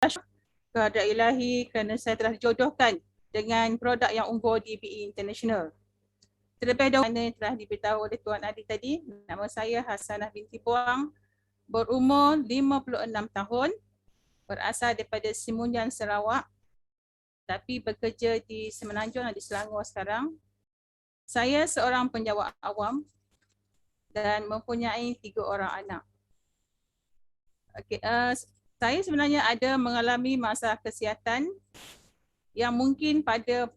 kepada ilahi kerana saya telah dijodohkan dengan produk yang unggul di BE International. Terlebih dahulu yang telah diberitahu oleh Tuan Adi tadi, nama saya Hasanah binti Puang, berumur 56 tahun, berasal daripada Simunyan, Sarawak, tapi bekerja di Semenanjung dan di Selangor sekarang. Saya seorang penjawat awam dan mempunyai 3 orang anak. Saya sebenarnya ada mengalami masalah kesihatan yang mungkin pada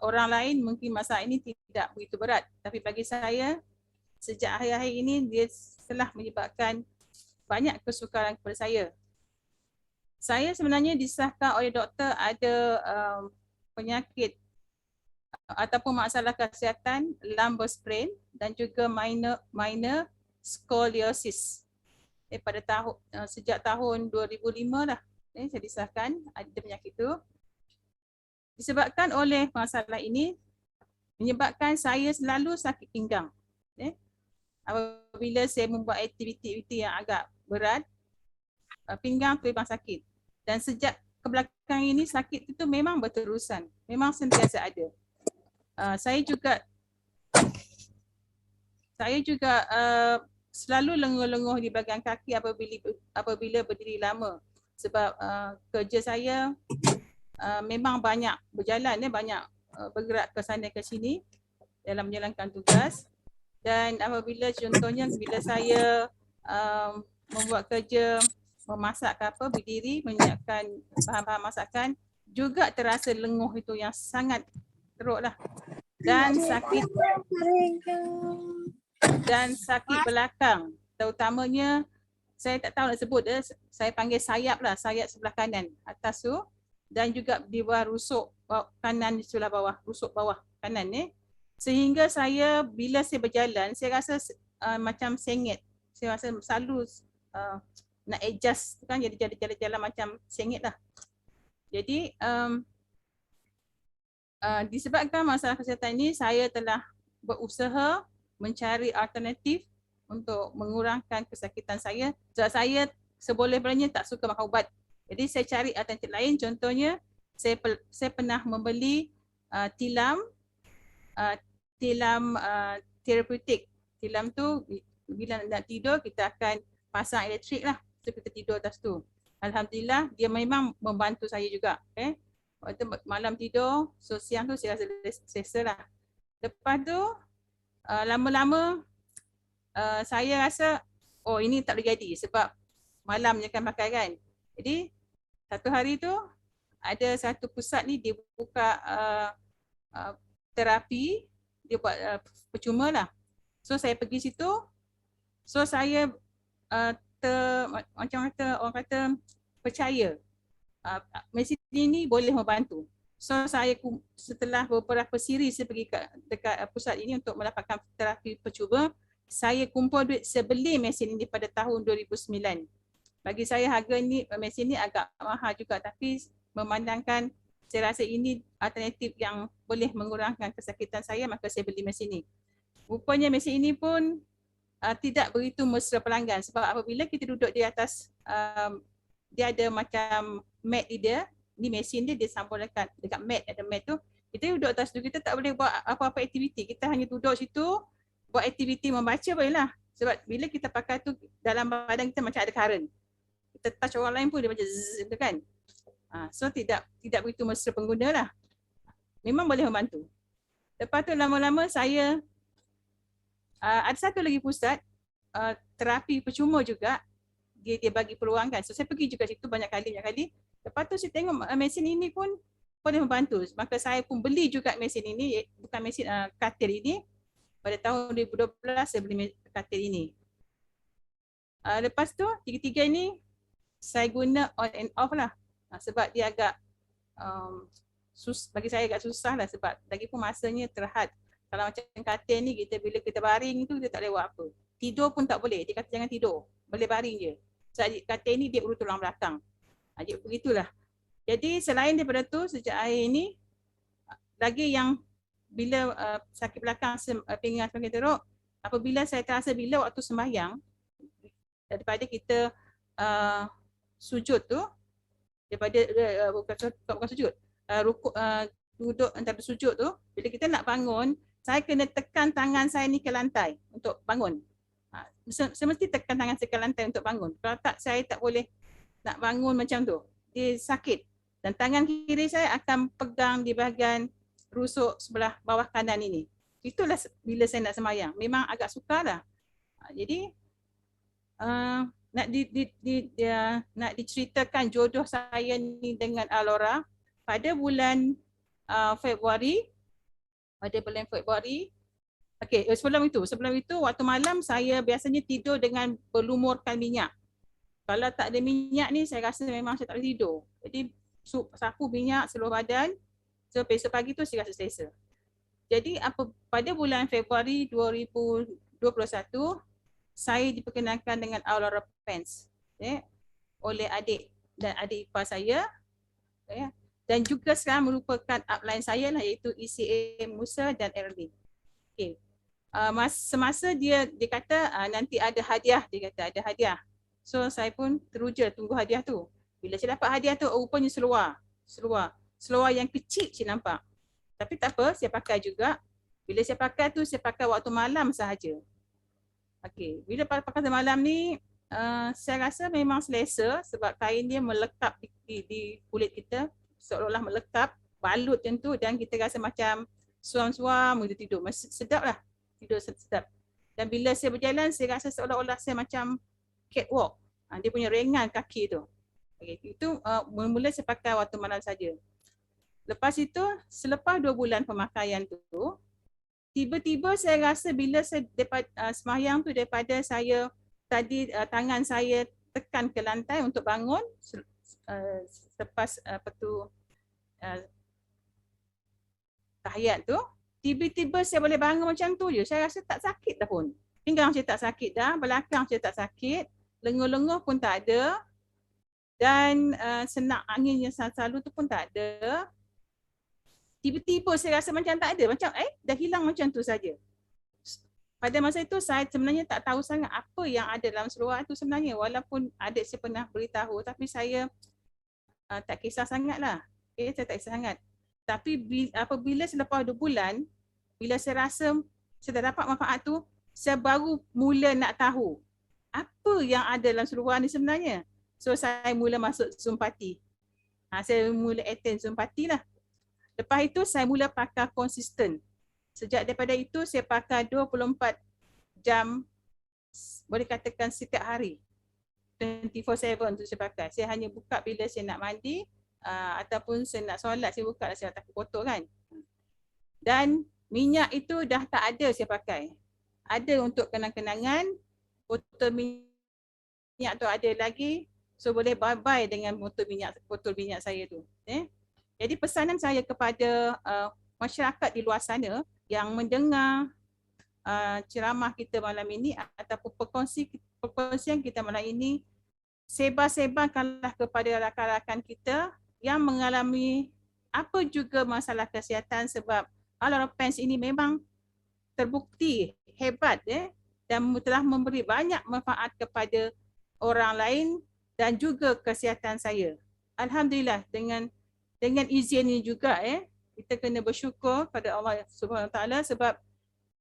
orang lain mungkin masalah ini tidak begitu berat, tapi bagi saya sejak akhir-akhir ini dia telah menyebabkan banyak kesukaran kepada saya. Saya sebenarnya disahkan oleh doktor ada penyakit ataupun masalah kesihatan lumbar sprain dan juga minor scoliosis. Pada sejak tahun 2005 lah saya disahkan ada penyakit itu. Disebabkan oleh masalah ini menyebabkan saya selalu sakit pinggang. Apabila saya membuat aktiviti yang agak berat, pinggang tu memang sakit. Dan sejak kebelakang ini sakit itu memang berterusan, memang sentiasa ada. Saya juga selalu lenguh-lenguh di bahagian kaki apabila berdiri lama, sebab kerja saya memang banyak berjalan, banyak bergerak ke sana ke sini dalam menjalankan tugas. Dan apabila contohnya bila saya membuat kerja, memasak ke apa, berdiri menyiapkan bahan-bahan masakan, juga terasa lenguh itu yang sangat teruk lah. Dan sakit belakang, terutamanya saya tak tahu nak sebut, saya panggil sayap lah, sayap sebelah kanan atas tu, dan juga di bawah rusuk kanan di sebelah bawah, rusuk bawah kanan ni. Sehingga saya bila saya berjalan, saya rasa macam sengit. Saya rasa selalu nak adjust kan, jadi jalan-jalan macam sengit lah. Jadi disebabkan masalah kesihatan ini, saya telah berusaha mencari alternatif untuk mengurangkan kesakitan saya. Sebab saya seboleh-bolehnya tak suka makan ubat. Jadi saya cari alternatif lain. Contohnya saya pernah membeli tilam terapeutik. Tilam tu bila nak tidur kita akan pasang elektrik lah. So kita tidur atas tu. Alhamdulillah dia memang membantu saya juga. Waktu malam tidur, so siang tu saya rasa selesa lah. Lepas tu lama-lama saya rasa oh ini tak boleh jadi sebab malam je kan pakai kan. Jadi satu hari tu ada satu pusat ni dia buka terapi, dia buat percuma lah. So saya pergi situ, so saya macam kata orang kata percaya mesin ini boleh membantu. So saya setelah beberapa siri saya pergi dekat pusat ini untuk mendapatkan terapi percuma, saya kumpul duit sebeli mesin ini pada tahun 2009. Bagi saya harga ni mesin ini agak mahal juga, tapi memandangkan saya rasa ini alternatif yang boleh mengurangkan kesakitan saya, maka saya beli mesin ini. Rupanya mesin ini pun tidak begitu mesra pelanggan, sebab apabila kita duduk di atas dia ada macam mat di dia, ni mesin dia sambung dekat mat, ada mat tu, kita duduk atas tu, kita tak boleh buat apa-apa aktiviti, kita hanya duduk situ buat aktiviti membaca boleh lah, sebab bila kita pakai tu dalam badan kita macam ada current, kita touch orang lain pun dia macam zzz tu kan. So tidak begitu mesra pengguna lah, memang boleh membantu. Lepas tu lama-lama saya ada satu lagi pusat terapi percuma juga, dia bagi peluang kan. So saya pergi juga situ banyak kali. Lepas tu saya tengok mesin ini pun boleh membantu. Maka saya pun beli juga mesin ini, bukan mesin katil ini. Pada tahun 2012 saya beli katil ini. Lepas tu tiga-tiga ini saya guna on and off lah. Sebab dia agak bagi saya agak susah lah, sebab lagi pun masanya terhad. Kalau macam katil ni, bila kita baring tu dia tak boleh buat apa. Tidur pun tak boleh, dia kata jangan tidur, boleh baring je. Sebab katil ni dia urut tulang belakang. Jadi begitulah. Jadi selain daripada tu, sejak akhir ini, lagi yang bila sakit belakang pinggang semakin teruk, apabila saya terasa bila waktu sembahyang, daripada kita sujud tu, daripada bukan sujud, rukuk, duduk antara sujud tu, bila kita nak bangun, saya kena tekan tangan saya ni ke lantai untuk bangun. Semesti tekan tangan saya ke lantai untuk bangun. Kalau tak, saya tak boleh nak bangun macam tu. Dia sakit. Dan tangan kiri saya akan pegang di bahagian rusuk sebelah bawah kanan ini. Itulah bila saya nak sembahyang. Memang agak sukar lah. Jadi, nak diceritakan jodoh saya ni dengan Alora pada bulan Februari. Okey, sebelum itu waktu malam saya biasanya tidur dengan berlumurkan minyak. Kalau tak ada minyak ni saya rasa memang saya tak boleh tidur. Jadi sapu minyak seluruh badan. So besok pagi tu saya rasa selesa. Jadi pada bulan Februari 2021 saya diperkenalkan dengan Aurora Pants oleh adik dan adik ipar saya. Dan juga sekarang merupakan upline saya lah, iaitu ECA Musa dan Erlin. Okay. Semasa dia kata nanti ada hadiah, dia kata ada hadiah. So saya pun teruja tunggu hadiah tu. Bila saya dapat hadiah tu, rupanya seluar yang kecil saya nampak. Tapi tak apa, saya pakai juga. Bila saya pakai tu, saya pakai waktu malam sahaja. Okay. Bila pakai malam ni, saya rasa memang selesa sebab kain dia melekat di kulit kita, seolah-olah melekat, balut macam tu, dan kita rasa macam suam-suam kita tidur. Sedap lah, tidur sedap. Dan bila saya berjalan, saya rasa seolah-olah saya macam catwalk. Dia punya ringan kaki tu. Okay. Itu mula-mula saya pakai waktu malam saja. Lepas itu, selepas 2 bulan pemakaian tu, tiba-tiba saya rasa bila saya sembahyang tu, daripada saya tadi tangan saya tekan ke lantai untuk bangun selepas tahiyat tu, tiba-tiba saya boleh bangun macam tu je. Saya rasa tak sakit dah pun. Pinggang saya tak sakit dah, belakang saya tak sakit, lenguh-lenguh pun tak ada, dan senak angin yang selalu tu pun tak ada. Tiba-tiba saya rasa macam tak ada, macam dah hilang macam tu saja. Pada masa itu saya sebenarnya tak tahu sangat apa yang ada dalam seluar itu sebenarnya, walaupun adik saya pernah beritahu, tapi saya tak kisah sangat lah. Okay, saya tak kisah sangat. Tapi apabila selepas 2 bulan, bila saya rasa saya dah dapat manfaat tu, saya baru mula nak tahu apa yang ada dalam seluar ni sebenarnya. So saya mula masuk Zoom-Party. Saya mula attend Zoom-Party lah. Lepas itu saya mula pakai konsisten. Sejak daripada itu saya pakai 24 jam, boleh katakan setiap hari. 24/7 tu saya pakai. Saya hanya buka bila saya nak mandi ataupun saya nak solat, saya buka dan saya takut kotor kan. Dan minyak itu dah tak ada saya pakai. Ada untuk kenang-kenangan, botol minyak tu ada lagi. So boleh bye-bye dengan botol minyak saya tu. Jadi pesanan saya kepada masyarakat di luar sana yang mendengar ceramah kita malam ini ataupun perkongsian kita malam ini, sebar-sebarkanlah kepada rakan-rakan kita yang mengalami apa juga masalah kesihatan, sebab Aurora Pants ini memang terbukti hebat dan telah memberi banyak manfaat kepada orang lain dan juga kesihatan saya. Alhamdulillah, dengan izin ini juga kita kena bersyukur pada Allah Subhanahu Wa Taala sebab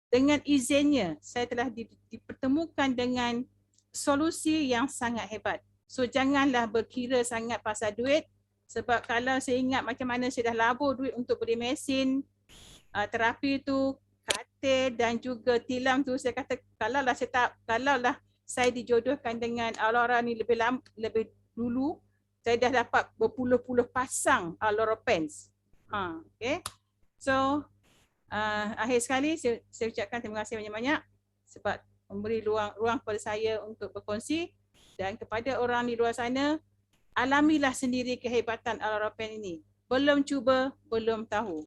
dengan izinnya saya telah dipertemukan dengan solusi yang sangat hebat. So janganlah berkira sangat pasal duit, sebab kalau saya ingat macam mana saya dah labur duit untuk beli mesin terapi tu, katil dan juga tilam tu, saya kata kalaulah saya dijodohkan dengan Aurora ni lebih dulu, saya dah dapat berpuluh-puluh pasang Aurora Pants. Okay. So akhir sekali saya ucapkan terima kasih banyak-banyak sebab memberi ruang kepada saya untuk berkongsi, dan kepada orang di luar sana, alamilah sendiri kehebatan Aurora Pants ini. Belum cuba, belum tahu.